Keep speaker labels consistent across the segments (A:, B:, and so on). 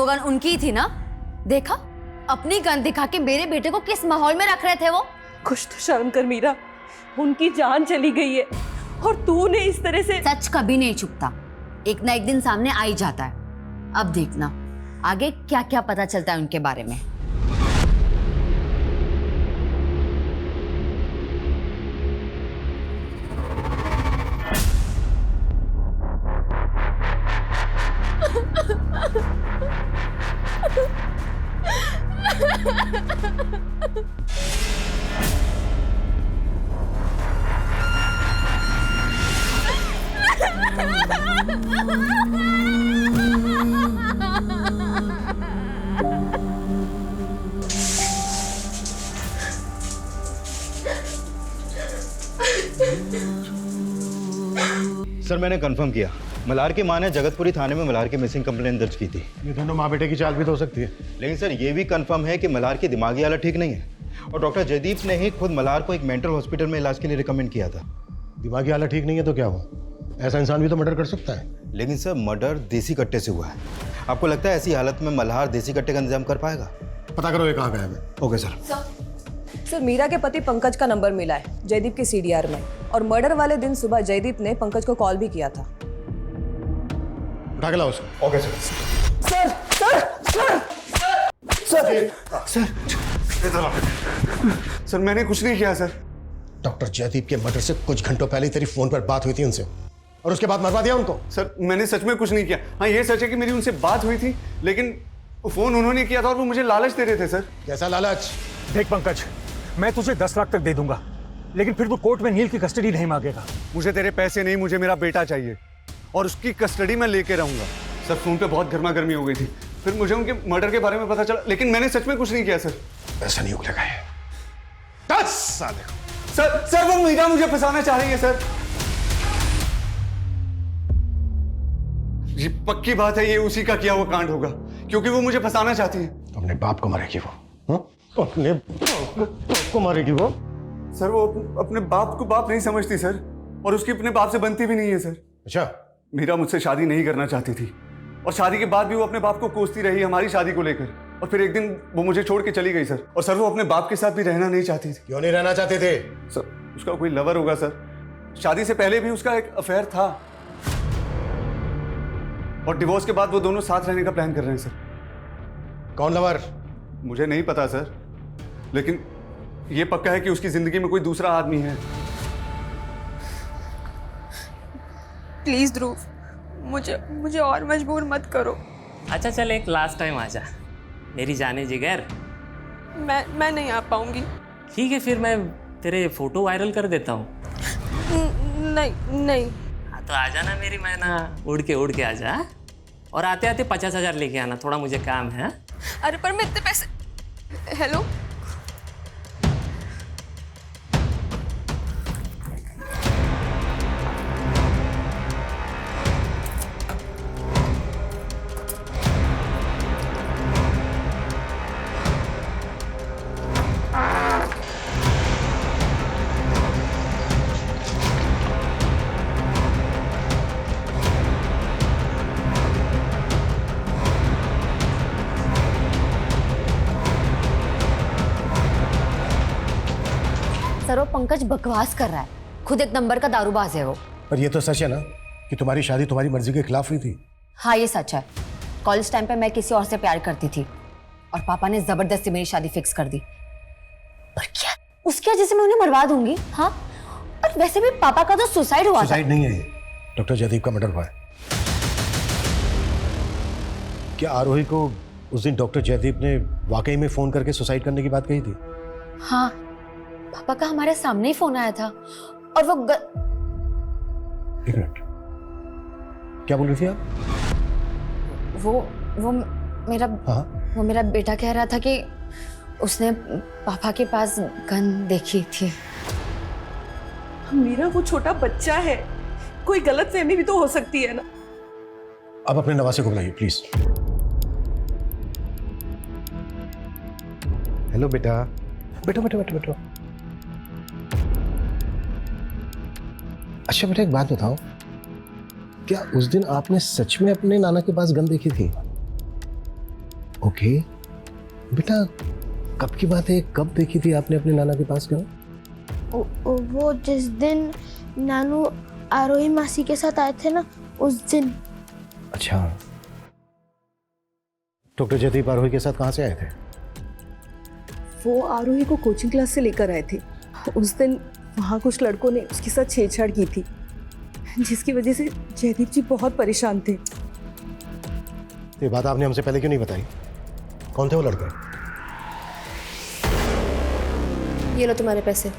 A: Gun उनकी ही थी ना? देखा, अपनी गन दिखा के मेरे बेटे को किस माहौल में रख रहे थे वो।
B: कुछ तो शर्म कर मीरा, उनकी जान चली गई है और तूने इस तरह से।
A: सच कभी नहीं छुपता, एक ना एक दिन सामने आ ही जाता है। अब देखना आगे क्या क्या पता चलता है उनके बारे में।
C: सर मैंने कंफर्म किया, मल्हार की मां ने जगतपुरी थाने में मल्हार की मिसिंग कंप्लेंट दर्ज की थी।
D: ये दोनों माँ बेटे की चाल भी तो हो सकती है।
C: लेकिन सर ये भी कंफर्म है कि मल्हार की दिमागी हालत ठीक नहीं है और डॉक्टर जयदीप ने ही खुद मल्हार को एक मेंटल हॉस्पिटल में इलाज के लिए रिकमेंड किया था।
D: दिमागी हालत ठीक नहीं है तो क्या हुआ? ऐसा इंसान भी तो मर्डर कर सकता है।
C: लेकिन सर मर्डर देसी कट्टे से हुआ है। आपको लगता है ऐसी हालत में मल्हार देसी कट्टे का इंतजाम कर पाएगा?
D: पता करो ये कहाँ गया है।
C: Okay sir.
B: सर मीरा के पति पंकज का नंबर मिला है जयदीप के सीडीआर में, और मर्डर वाले दिन सुबह जयदीप ने पंकज को कॉल भी किया था।
D: उठा के लाओ उसको।
C: Okay sir.
B: Sir sir sir sir
E: sir मैंने कुछ नहीं किया सर।
D: डॉक्टर जयदीप के मर्डर से कुछ घंटों पहले तेरी फोन पर बात हुई थी उनसे और उसके बाद मरवा दिया उनको।
E: सर मैंने सच में कुछ नहीं किया। हाँ ये सच है कि मेरी उनसे बात हुई थी, लेकिन फोन उन्होंने किया था और वो मुझे लालच दे रहे थे सर।
D: कैसा लालच?
F: देख पंकज, मैं तुझे 10 लाख तक दे दूंगा, लेकिन फिर तू कोर्ट में नील की कस्टडी नहीं मांगेगा।
E: मुझे तेरे पैसे नहीं, मुझे मेरा बेटा चाहिए और उसकी कस्टडी मैं लेके रहूंगा। सर फोन पे बहुत गर्मा गर्मी हो गई थी, फिर मुझे उनके मर्डर के बारे में पता चला, लेकिन मैंने सच में कुछ नहीं किया सर।
D: ऐसा नहीं उगलेगा ये। 10 साल।
E: सर वो मीरा मुझे फंसाना चाह रही है सर। ये पक्की बात है, ये उसी का किया हुआ कांड होगा, क्योंकि वो मुझे फंसाना चाहती है।
D: अपने बाप को मारेगी वो। अपने बाप को मारेगी वो।
E: सर वो अपने बाप को बाप नहीं समझती सर, और उसकी अपने बाप से बनती भी नहीं है सर।
D: अच्छा,
E: मीरा मुझसे शादी नहीं करना चाहती थी और शादी के बाद भी वो अपने बाप को कोसती रही हमारी शादी को लेकर, और फिर एक दिन वो मुझे छोड़ के चली गई सर। और सर वो अपने बाप के साथ भी रहना नहीं चाहती थी।
D: क्यों नहीं रहना चाहते थे?
E: सर उसका कोई लवर होगा सर, शादी से पहले भी उसका एक अफेयर था, और डिवोर्स के बाद वो दोनों साथ रहने का प्लान कर रहे हैं सर।
D: कौन लवर?
E: मुझे नहीं पता सर, लेकिन ये पक्का है कि उसकी जिंदगी में कोई दूसरा आदमी है।
G: प्लीज ध्रुव, मुझे और मजबूर मत करो।
H: अच्छा चल एक लास्ट टाइम आजा मेरी जाने जिगर।
G: मैं नहीं आ पाऊंगी।
H: ठीक है फिर मैं तेरे फोटो वायरल कर देता हूँ।
G: नहीं।
H: हाँ तो आजा ना मेरी मैना, उड़ के आजा, और आते आते 50,000 लेके आना, थोड़ा मुझे काम है।
G: अरे पर मैं इतने पैसे। हेलो
A: सर वो पंकज बकवास कर रहा है, खुद एक नंबर का दारूबाज है वो।
D: पर ये तो सच है ना कि तुम्हारी शादी तुम्हारी मर्जी के खिलाफ हुई थी।
A: हाँ ये सच है। कॉलेज टाइम पे मैं किसी और से प्यार करती थी और पापा ने जबरदस्ती मेरी शादी फिक्स कर दी। पर क्या उसकी वजह से मैं उन्हें मरवा दूंगी? हाँ, और वैसे भी पापा का तो सुसाइड हुआ था।
D: सुसाइड नहीं है, डॉक्टर जयदीप का मर्डर हुआ है। क्या आरोही को उस दिन डॉक्टर जयदीप ने वाकई में फोन करके सुसाइड करने की बात कही थी?
A: हाँ, पापा का हमारे सामने ही फोन आया था और वो
D: एक मिनट, क्या बोल रही थी आप?
A: वो मेरा
D: हाँ?
A: वो मेरा बेटा कह रहा था कि उसने पापा के पास गन देखी थी।
B: मीरा वो छोटा बच्चा है, कोई गलतफहमी भी तो हो सकती है ना।
D: अब अपने नवासे को बुलाइए प्लीज।
C: हेलो बेटा।
D: बैठो बैठो बैठो बैठो। अच्छा बेटा एक बात बताओ, क्या उस दिन आपने सच में अपने नाना के पास गन देखी थी? ओके बेटा, कब की बात है, कब देखी थी आपने अपने नाना के पास गए?
I: वो जिस दिन नानू आरोही मासी के साथ आए थे ना, उस दिन।
D: अच्छा, डॉक्टर जयदीप आरोही के साथ कहाँ से आए थे?
B: वो आरोही को कोचिंग क्लास से लेकर आए थे। उस दिन वहाँ कुछ लड़कों ने उसके साथ छेड़छाड़ की थी, जिसकी वजह से जयदीप जी बहुत परेशान थे।
D: ये बात आपने हमसे पहले क्यों नहीं बताई? कौन थे वो लड़के?
A: ये लो तुम्हारे पैसे।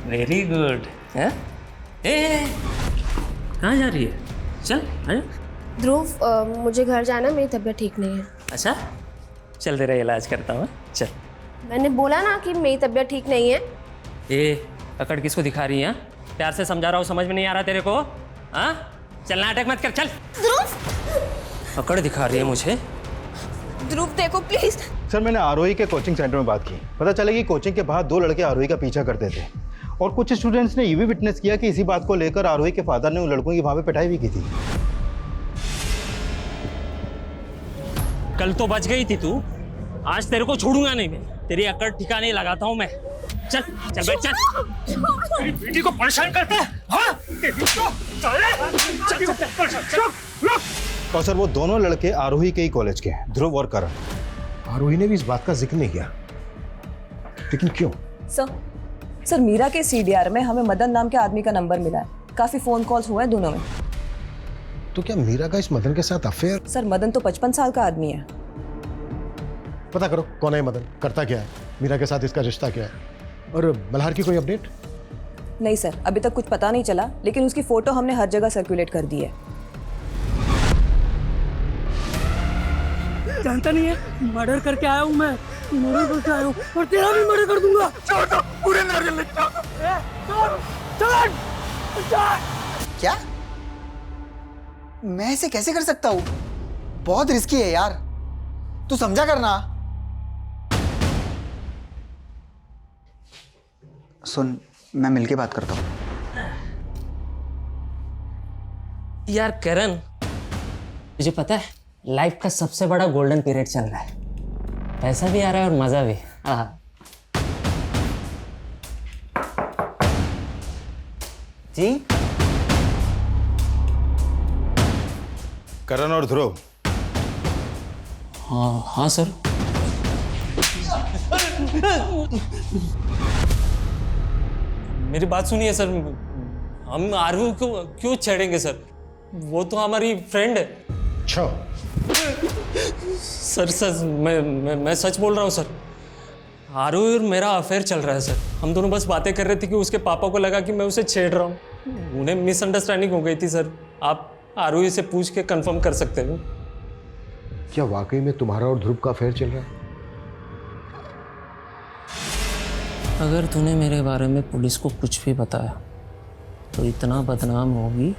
H: वेरी गुड है। कहाँ जा रही है? चल आजा।
I: ध्रुव, मुझे घर जाना, मेरी तबीयत ठीक नहीं है।
H: अच्छा चल तेरा इलाज करता हूँ, चल।
I: मैंने बोला ना कि मेरी तबीयत ठीक नहीं है।
H: अकड़ किसको दिखा रही है? प्यार से समझा रहा हूँ, समझ में नहीं आ रहा तेरे को? हाँ चल, नाटक मत कर, चल।
I: ध्रुव,
H: अकड़ दिखा रही है मुझे।
G: ध्रुव देखो प्लीज।
C: सर मैंने आरोही के कोचिंग सेंटर में बात की, पता चला कि कोचिंग के बाहर 2 लड़के आरोही का पीछा करते थे और कुछ स्टूडेंट्स ने ये भी विटनेस किया कि इसी बात को लेकर आरोही के फादर ने उन लड़कों की वहाँ पे पिटाई भी की थी।
H: कल तो बच गई थी तू, आज तेरे को छोड़ूंगा नहीं मैं। तेरी अकड़ ठिकाने लगाता हूँ मैं। चल चल बैठ, चल।
F: मेरी बेटी को परेशान करता है, हाँ? तेरी तो
C: और सर वो दोनों लड़के आरोही के ही कॉलेज के हैं, ध्रुव और करण।
D: आरोही ने भी इस बात का जिक्र नहीं किया, लेकिन क्यों?
B: सर मीरा के सीडीआर में हमें मदन नाम के आदमी का नंबर मिला है। काफी फोन कॉल्स हुए हैं दोनों में।
D: तो क्या मीरा का इस मदन के साथ अफेयर?
B: सर मदन तो 55 साल का आदमी है।
D: पता करो कौन है मदन, करता क्या है, मीरा के साथ इसका रिश्ता क्या है, और मल्हार की कोई अपडेट?
B: नहीं सर, अभी तक कुछ पता नहीं चला, लेकिन उसकी फोटो हमने हर जगह सर्कुलेट कर दी है।
J: जानता नहीं है, मर्डर करके आया हूँ मैं, मर्डर करके आया हूँ और तेरा भी मर्डर कर दूंगा। छोड़ दो, पूरे नारियल लेके
K: क्या? मैं इसे कैसे कर सकता हूँ? बहुत रिस्की है यार, तू समझा करना। सुन, मैं मिलके बात करता हूँ।
H: यार करण, मुझे पता है लाइफ का सबसे बड़ा गोल्डन पीरियड चल रहा है। पैसा भी आ रहा है और मजा भी।
K: जी?
C: करण और ध्रुव।
H: हाँ हाँ सर। मेरी बात सुनिए सर, हम आरोही को क्यों छेड़ेंगे सर? वो तो हमारी फ्रेंड है।
D: अच्छा
H: सर सर मैं सच बोल रहा हूँ सर। आरोही और मेरा अफेयर चल रहा है सर। हम दोनों बस बातें कर रहे थे कि उसके पापा को लगा कि मैं उसे छेड़ रहा हूँ। उन्हें मिसअंडरस्टैंडिंग हो गई थी सर। आप आरोही से पूछ के कंफर्म कर सकते हो।
D: क्या वाकई में तुम्हारा और ध्रुव का अफेयर चल रहा है?
H: अगर तूने मेरे बारे में पुलिस को कुछ भी बताया तो इतना बदनाम होगी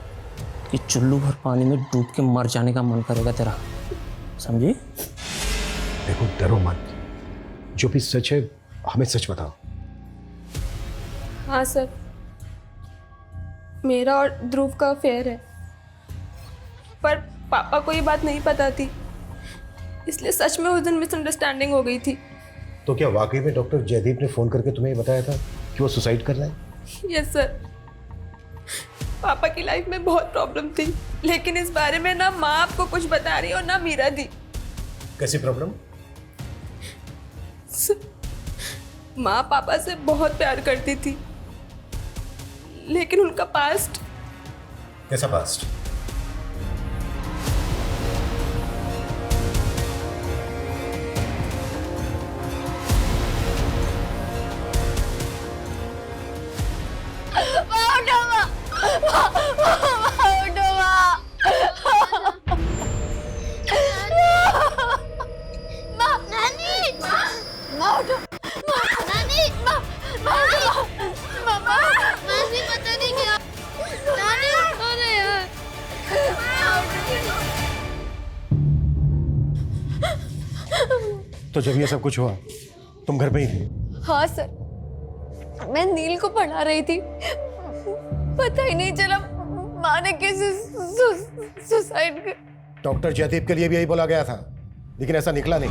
H: कि चुल्लू भर पानी में डूब के मर जाने का मन करेगा तेरा, समझी?
D: देखो डरो मत, जो भी सच है हमें सच बताओ।
G: हाँ सर, मेरा और ध्रुव का अफेयर है, पर पापा को ये बात नहीं पता थी, इसलिए सच में उस दिन मिसअंडरस्टैंडिंग हो गई थी।
D: तो क्या वाकई में डॉक्टर जयदीप ने फोन करके तुम्हें बताया था कि वो सुसाइड कर रहा है?
G: Yes sir. पापा की लाइफ में बहुत प्रॉब्लम थी, लेकिन इस बारे में ना माँ आपको कुछ बता रही और ना मीरा दी।
D: कैसी प्रॉब्लम?
G: माँ पापा से बहुत प्यार करती थी, लेकिन उनका पास्ट।
D: कैसा पास्ट? तो जब ये सब कुछ हुआ तुम घर पे ही थी?
I: हाँ सर, मैं नील को पढ़ा रही थी, पता ही नहीं चला माँ ने कैसे सुसाइड कर।
D: डॉक्टर जयदीप के लिए भी यही बोला गया था लेकिन ऐसा निकला नहीं।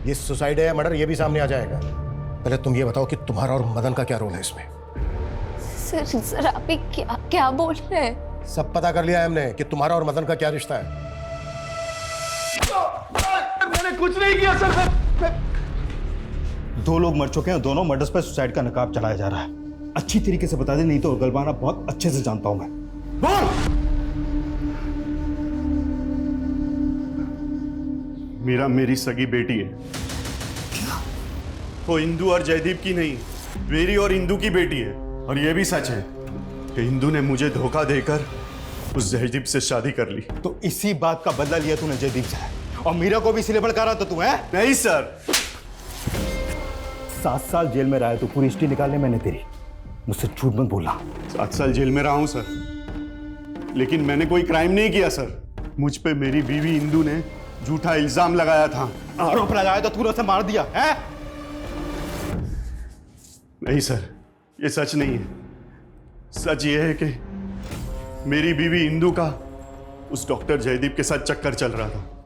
D: ये सुसाइड है या मर्डर, ये भी सामने आ जाएगा। पहले तुम ये बताओ कि तुम्हारा और मदन का क्या रोल है इसमें?
A: सर आप ये क्या क्या बोल रहे हैं?
D: सब पता कर लिया है हमने कि तुम्हारा और मदन का क्या रिश्ता है।
E: मैंने कुछ नहीं किया सर।
C: दो लोग मर चुके हैं, दोनों मर्डर्स पर सुसाइड का नकाब चलाया जा रहा है। अच्छी तरीके से बता दे, नहीं तो गलबाना बहुत अच्छे से जानता हूं मैं।
E: बोल। मीरा मेरी सगी बेटी है। वो इंदू और जयदीप की नहीं, मेरी और इंदू की बेटी है। और ये भी सच है कि इंदू ने मुझे धोखा देकर उस जयदीप से शादी कर ली।
C: तो इसी बात का बदला लिया तूने जयदीप से, और मीरा को भी इसीलिए भड़का था तू है?
E: नहीं सर।
C: 7 साल जेल में रहा है तू, पूरी हिस्ट्री निकालने मैंने तेरी। मुझसे झूठ मत बोलना।
E: 7 साल जेल में रहा हूं सर, लेकिन मैंने कोई क्राइम नहीं किया सर। मुझ पे मेरी बीवी इंदू ने झूठा इल्जाम लगाया था।
C: आरोप लगाया तो तूने उसे मार दिया है?
E: नहीं सर, ये सच नहीं है। सच ये है कि मेरी बीवी इंदू का उस डॉक्टर जयदीप के साथ चक्कर चल रहा था।